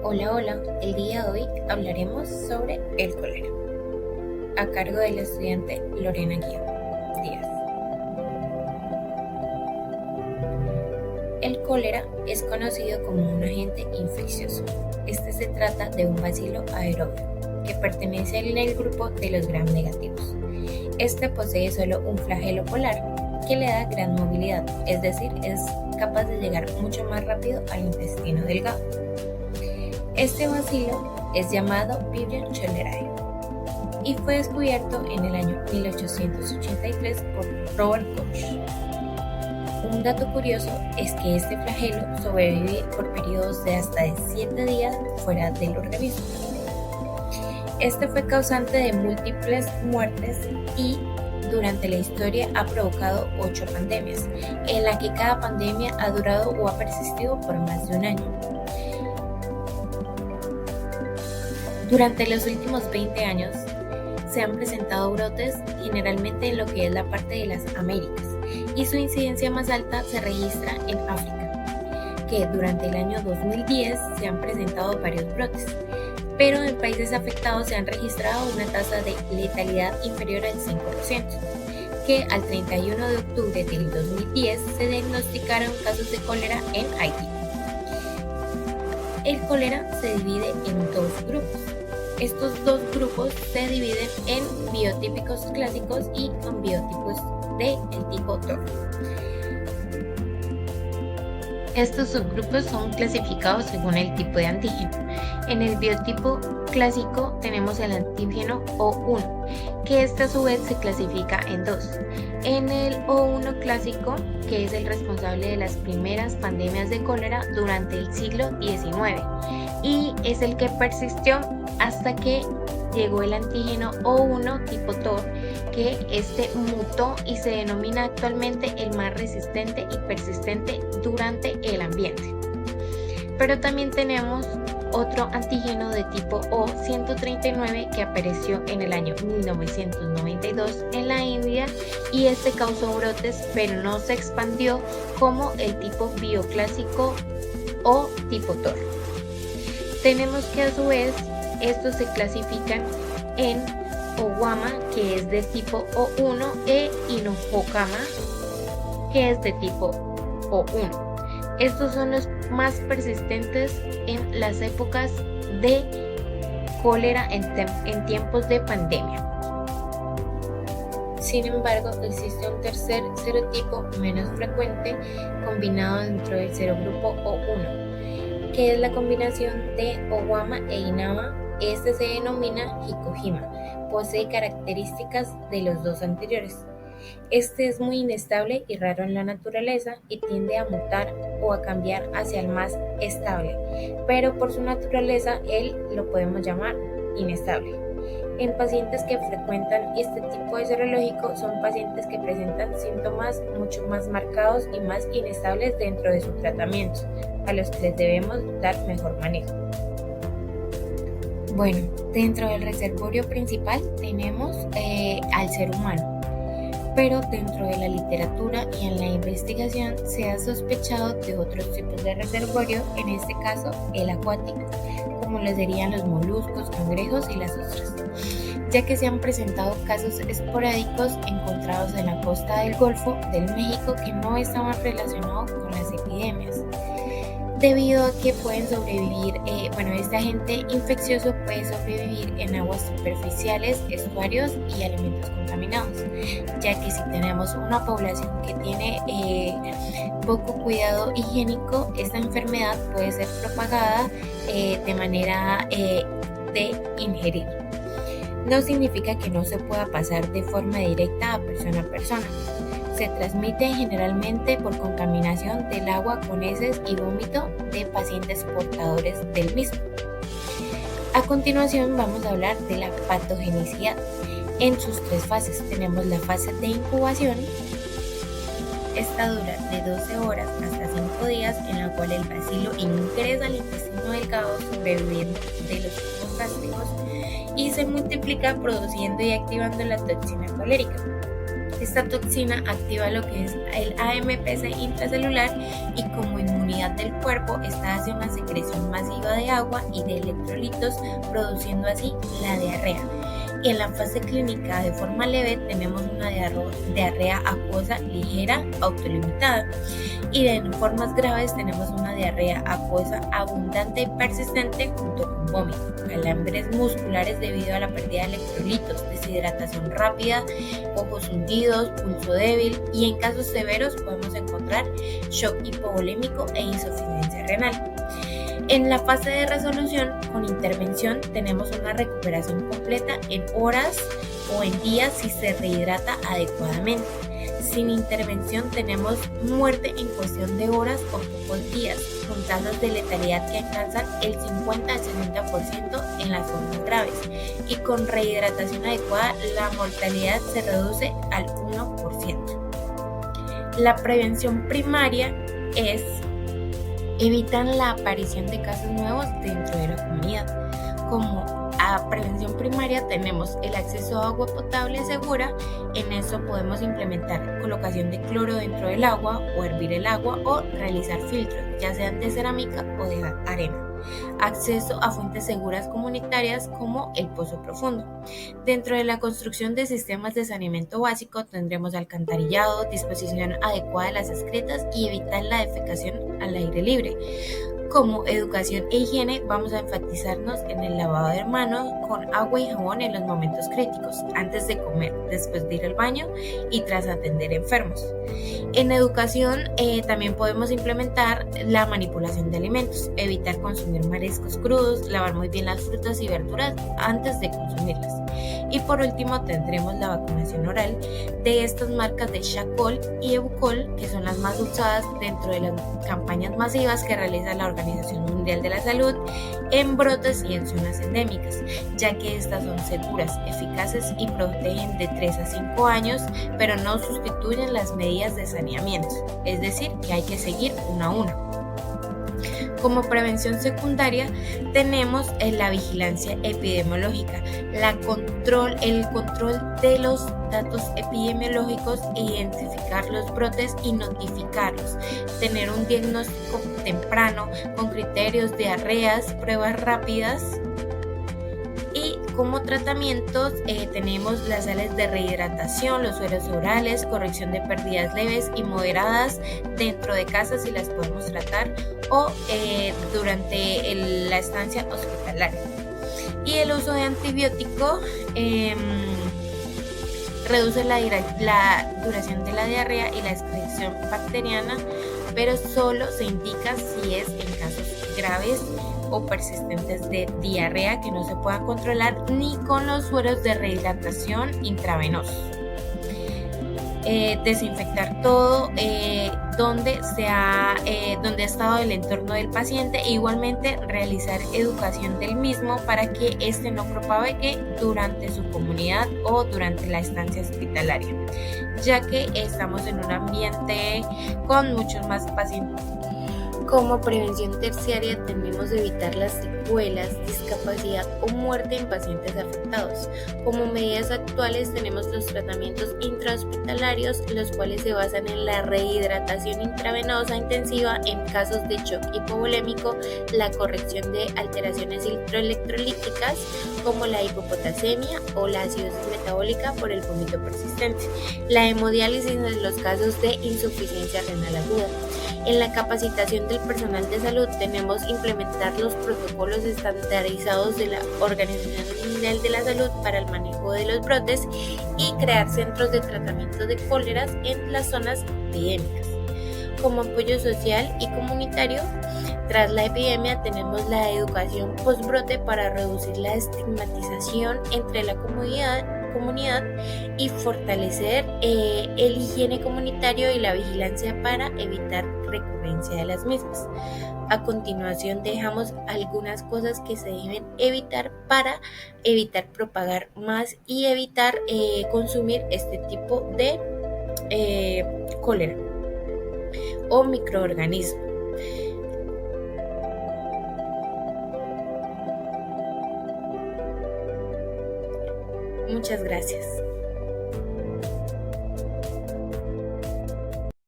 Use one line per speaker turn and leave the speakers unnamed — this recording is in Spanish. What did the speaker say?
Hola, hola, el día de hoy hablaremos sobre el cólera, a cargo de la estudiante Lorena Díaz. El cólera es conocido como un agente infeccioso. Este se trata de un bacilo aeróbico que pertenece al grupo de los gram negativos. Este posee solo un flagelo polar que le da gran movilidad, es decir, es capaz de llegar mucho más rápido al intestino delgado. Este bacilo es llamado Vibrio cholerae y fue descubierto en el año 1883 por Robert Koch. Un dato curioso es que este flagelo sobrevive por periodos de hasta 7 días fuera del organismo. Este fue causante de múltiples muertes y durante la historia ha provocado 8 pandemias, en la que cada pandemia ha durado o ha persistido por más de un año. Durante los últimos 20 años se han presentado brotes generalmente en lo que es la parte de las Américas y su incidencia más alta se registra en África, que durante el año 2010 se han presentado varios brotes, pero en países afectados se han registrado una tasa de letalidad inferior al 5%, que al 31 de octubre del 2010 se diagnosticaron casos de cólera en Haití. El cólera se divide en 2 grupos. Estos 2 grupos se dividen en biotípicos clásicos y en biotipos del tipo TOR. Estos subgrupos son clasificados según el tipo de antígeno. En el biotipo clásico tenemos el antígeno O1, que a su vez se clasifica en 2. En el O1 clásico, que es el responsable de las primeras pandemias de cólera durante el siglo XIX, y es el que persistió hasta que llegó el antígeno O1 tipo TOR, que este mutó y se denomina actualmente el más resistente y persistente durante el ambiente. Pero también tenemos otro antígeno de tipo O139 que apareció en el año 1992 en la India y este causó brotes, pero no se expandió como el tipo bioclásico o tipo TOR. Tenemos que a su vez estos se clasifican en Owama, que es de tipo O1, e Inojokama, que es de tipo O1. Estos son los más persistentes en las épocas de cólera en tiempos de pandemia. Sin embargo, existe un tercer serotipo menos frecuente combinado dentro del serogrupo O1, que es la combinación de Owama e Inama. Este se denomina Hikojima. Posee características de los 2 anteriores. Este es muy inestable y raro en la naturaleza y tiende a mutar o a cambiar hacia el más estable, pero por su naturaleza él lo podemos llamar inestable. En pacientes que frecuentan este tipo de serológico son pacientes que presentan síntomas mucho más marcados y más inestables dentro de su tratamiento, a los que les debemos dar mejor manejo. Bueno, dentro del reservorio principal tenemos al ser humano, pero dentro de la literatura y en la investigación se ha sospechado de otros tipos de reservorio, en este caso el acuático, como lo serían los moluscos, cangrejos y las ostras, ya que se han presentado casos esporádicos encontrados en la costa del Golfo del México que no estaban relacionados con las epidemias, debido a que pueden sobrevivir, este agente infeccioso puede sobrevivir en aguas superficiales, estuarios y alimentos contaminados, ya que si tenemos una población que tiene poco cuidado higiénico, esta enfermedad puede ser propagada de manera de ingerir. No significa que no se pueda pasar de forma directa a persona. Se transmite generalmente por contaminación del agua con heces y vómito de pacientes portadores del mismo. A continuación vamos a hablar de la patogenicidad. En sus 3 fases tenemos la fase de incubación. Esta dura de 12 horas hasta 5 días, en la cual el bacilo ingresa al intestino delgado sobreviviendo de los jugos gástricos y se multiplica produciendo y activando la toxina colérica. Esta toxina activa lo que es el AMPC intracelular y como inmunidad del cuerpo, esta hace una secreción masiva de agua y de electrolitos, produciendo así la diarrea. En la fase clínica de forma leve tenemos una diarrea acuosa ligera autolimitada y en formas graves tenemos una diarrea acuosa abundante y persistente junto con vómito, calambres musculares debido a la pérdida de electrolitos, deshidratación rápida, ojos hundidos, pulso débil y en casos severos podemos encontrar shock hipovolémico e insuficiencia renal. En la fase de resolución, con intervención, tenemos una recuperación completa en horas o en días si se rehidrata adecuadamente. Sin intervención tenemos muerte en cuestión de horas o pocos días, con tasas de letalidad que alcanzan el 50 al 60% en las formas graves. Y con rehidratación adecuada, la mortalidad se reduce al 1%. La prevención primaria es evitan la aparición de casos nuevos dentro de la comunidad. Como a prevención primaria tenemos el acceso a agua potable segura, en eso podemos implementar colocación de cloro dentro del agua o hervir el agua o realizar filtros, ya sean de cerámica o de arena. Acceso a fuentes seguras comunitarias como el pozo profundo. Dentro de la construcción de sistemas de saneamiento básico tendremos alcantarillado, disposición adecuada de las excretas y evitar la defecación al aire libre. Como educación e higiene vamos a enfatizarnos en el lavado de manos con agua y jabón en los momentos críticos, antes de comer, después de ir al baño y tras atender enfermos. En educación también podemos implementar la manipulación de alimentos, evitar consumir mariscos crudos, lavar muy bien las frutas y verduras antes de consumirlas. Y por último tendremos la vacunación oral de estas marcas de Shacol y Ebucol, que son las más usadas dentro de las campañas masivas que realiza la Organización Mundial de la Salud en brotes y en zonas endémicas, ya que estas son seguras, eficaces y protegen de 3 a 5 años, pero no sustituyen las medidas de saneamiento, es decir, que hay que seguir una a una. Como prevención secundaria tenemos la vigilancia epidemiológica, el control de los datos epidemiológicos, identificar los brotes y notificarlos, tener un diagnóstico temprano con criterios de diarreas, pruebas rápidas. Y como tratamientos tenemos las sales de rehidratación, los sueros orales, corrección de pérdidas leves y moderadas dentro de casa si las podemos tratar o durante la estancia hospitalaria. Y el uso de antibiótico reduce la duración de la diarrea y la excreción bacteriana, pero solo se indica si es en casos graves o persistentes de diarrea que no se pueda controlar ni con los sueros de rehidratación intravenosos. Desinfectar todo donde ha estado el entorno del paciente e igualmente realizar educación del mismo para que éste no propague durante su comunidad o durante la estancia hospitalaria, ya que estamos en un ambiente con muchos más pacientes. Como prevención terciaria tenemos de evitar las secuelas, discapacidad o muerte en pacientes afectados. Como medidas actuales tenemos los tratamientos intrahospitalarios, los cuales se basan en la rehidratación intravenosa intensiva en casos de shock hipovolémico, la corrección de alteraciones hidroelectrolíticas como la hipopotasemia o la acidosis metabólica por el vómito persistente, la hemodiálisis en los casos de insuficiencia renal aguda. En la capacitación del personal de salud tenemos implementar los protocolos estandarizados de la Organización Mundial de la Salud para el manejo de los brotes y crear centros de tratamiento de cóleras en las zonas epidémicas. Como apoyo social y comunitario, tras la epidemia tenemos la educación postbrote para reducir la estigmatización entre la comunidad y fortalecer el higiene comunitario y la vigilancia para evitar recurrencia de las mismas. A continuación dejamos algunas cosas que se deben evitar para evitar propagar más y evitar consumir este tipo de cólera o microorganismo. Muchas gracias.